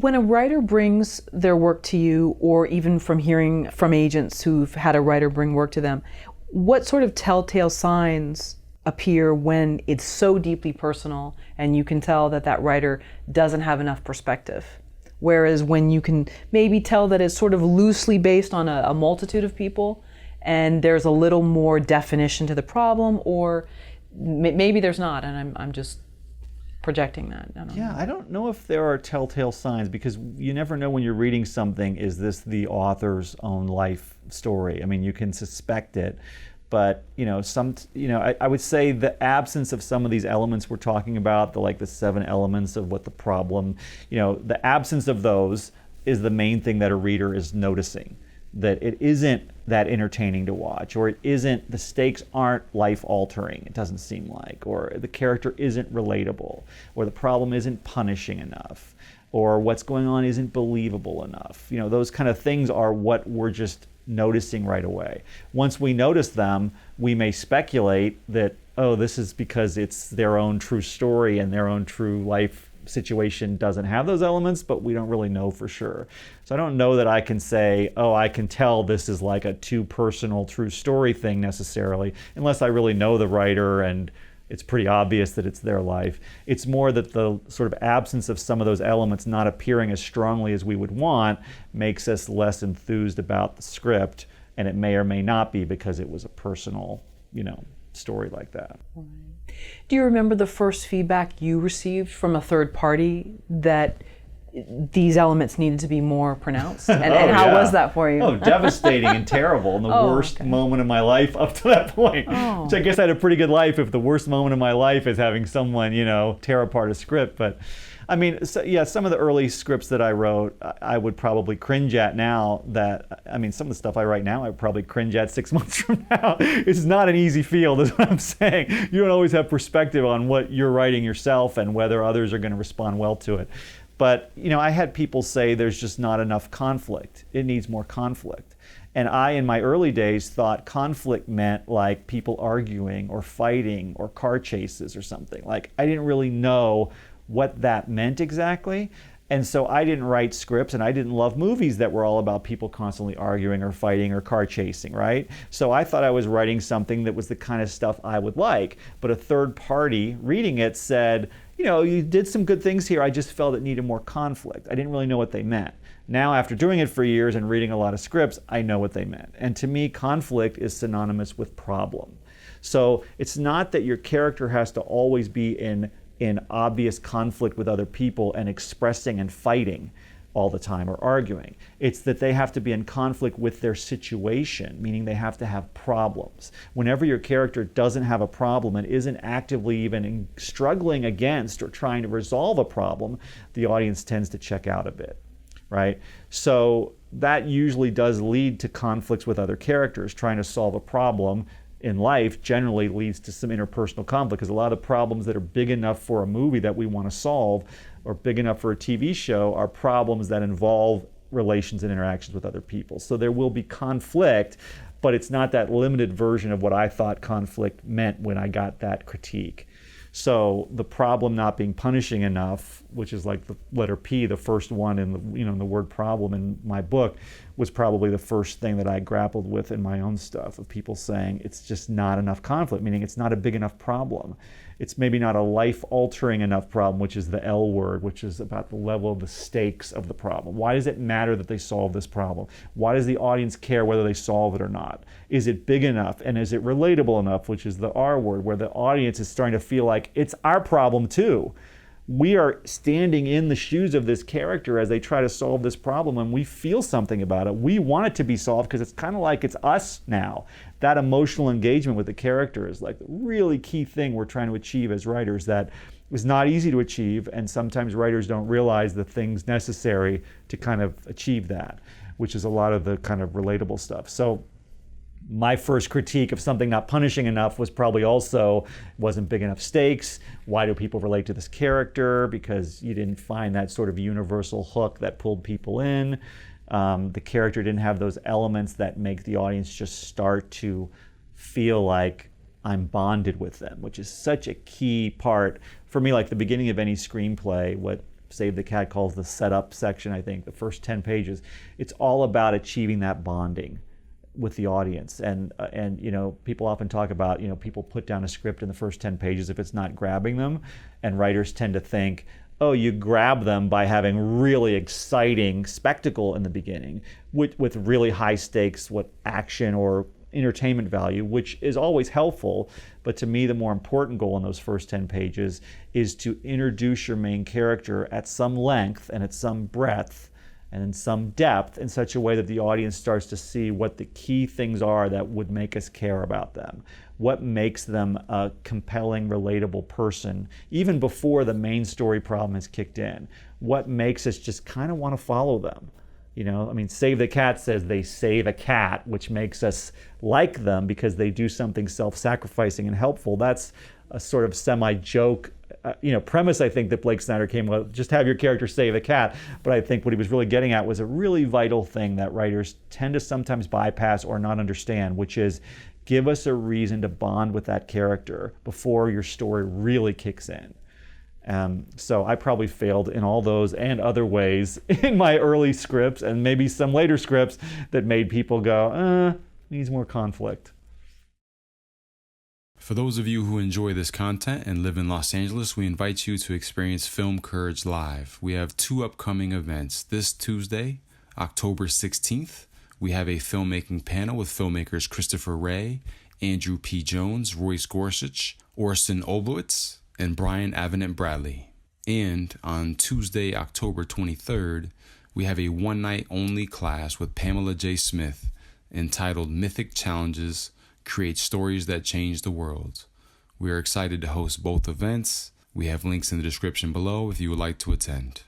When a writer brings their work to you, or even from hearing from agents who've had a writer bring work to them, what sort of telltale signs appear when it's so deeply personal and you can tell that that writer doesn't have enough perspective? Whereas when you can maybe tell that it's sort of loosely based on a multitude of people and there's a little more definition to the problem, or maybe there's not, and I'm just projecting that. I don't know if there are telltale signs, because you never know when you're reading something, is this the author's own life story? I mean, you can suspect it, but I would say the absence of some of these elements we're talking about, the 7 elements of what the problem, the absence of those is the main thing that a reader is noticing. That it isn't that entertaining to watch, or the stakes aren't life-altering, it doesn't seem like, or the character isn't relatable, or the problem isn't punishing enough, or what's going on isn't believable enough. Those kind of things are what we're just noticing right away. Once we notice them, we may speculate that, oh, this is because it's their own true story and their own true life situation doesn't have those elements, but we don't really know for sure. So I don't know that I can say, oh, I can tell this is like a too personal true story thing necessarily, unless I really know the writer and it's pretty obvious that it's their life. It's more that the sort of absence of some of those elements not appearing as strongly as we would want makes us less enthused about the script, and it may or may not be because it was a personal, story like that. Right. Do you remember the first feedback you received from a third party that these elements needed to be more pronounced? And how was that for you? Oh, devastating and terrible, and the worst moment of my life up to that point. Which I guess I had a pretty good life if the worst moment of my life is having someone, tear apart a script. But I mean, some of the early scripts that I wrote, I would probably cringe at now. Some of the stuff I write now, I would probably cringe at 6 months from now. It's not an easy field, is what I'm saying. You don't always have perspective on what you're writing yourself and whether others are going to respond well to it. But, I had people say there's just not enough conflict. It needs more conflict. And I, in my early days, thought conflict meant like people arguing or fighting or car chases or something. Like, I didn't really know what that meant exactly. And so I didn't write scripts, and I didn't love movies that were all about people constantly arguing or fighting or car chasing, right? So I thought I was writing something that was the kind of stuff I would like. But a third party reading it said, you did some good things here, I just felt it needed more conflict. I didn't really know what they meant. Now, after doing it for years and reading a lot of scripts, I know what they meant. And to me, conflict is synonymous with problem. So it's not that your character has to always be in obvious conflict with other people and expressing and fighting all the time or arguing. It's that they have to be in conflict with their situation, meaning they have to have problems. Whenever your character doesn't have a problem and isn't actively even struggling against or trying to resolve a problem, the audience tends to check out a bit, right? So that usually does lead to conflicts with other characters. Trying to solve a problem in life generally leads to some interpersonal conflict, because a lot of the problems that are big enough for a movie that we want to solve or big enough for a TV show are problems that involve relations and interactions with other people. So there will be conflict, but it's not that limited version of what I thought conflict meant when I got that critique. So the problem not being punishing enough, which is like the letter P, the first one in the word problem in my book, was probably the first thing that I grappled with in my own stuff, of people saying it's just not enough conflict, meaning it's not a big enough problem. It's maybe not a life-altering enough problem, which is the L word, which is about the level of the stakes of the problem. Why does it matter that they solve this problem? Why does the audience care whether they solve it or not? Is it big enough, and is it relatable enough, which is the R word, where the audience is starting to feel like it's our problem too. We are standing in the shoes of this character as they try to solve this problem, and we feel something about it. We want it to be solved because it's kind of like it's us now. That emotional engagement with the character is like the really key thing we're trying to achieve as writers, that is not easy to achieve, and sometimes writers don't realize the things necessary to kind of achieve that, which is a lot of the kind of relatable stuff. So my first critique of something not punishing enough was probably also, wasn't big enough stakes. Why do people relate to this character? Because you didn't find that sort of universal hook that pulled people in. The character didn't have those elements that make the audience just start to feel like I'm bonded with them, which is such a key part for me. Like the beginning of any screenplay, what Save the Cat calls the setup section, I think, the first 10 pages. It's all about achieving that bonding with the audience. And people often talk about, people put down a script in the first 10 pages if it's not grabbing them. And writers tend to think, oh, you grab them by having really exciting spectacle in the beginning with really high stakes, action or entertainment value, which is always helpful. But to me, the more important goal in those first 10 pages is to introduce your main character at some length and at some breadth and in some depth in such a way that the audience starts to see what the key things are that would make us care about them. What makes them a compelling, relatable person, even before the main story problem has kicked in. What makes us just kind of want to follow them. Save the Cat says they save a cat, which makes us like them because they do something self-sacrificing and helpful. That's a sort of semi-joke premise, I think, that Blake Snyder came with. Just have your character save a cat. But I think what he was really getting at was a really vital thing that writers tend to sometimes bypass or not understand, which is give us a reason to bond with that character before your story really kicks in. So I probably failed in all those and other ways in my early scripts and maybe some later scripts that made people go, needs more conflict. For those of you who enjoy this content and live in Los Angeles, we invite you to experience Film Courage Live. We have 2 upcoming events. This Tuesday, October 16th, we have a filmmaking panel with filmmakers Christopher Ray, Andrew P. Jones, Royce Gorsuch, Orson Oblowitz, and Brian Avenant Bradley. And on Tuesday, October 23rd, we have a one-night-only class with Pamela J. Smith entitled Mythic Challenges, Create Stories That Change the World. We are excited to host both events. We have links in the description below if you would like to attend.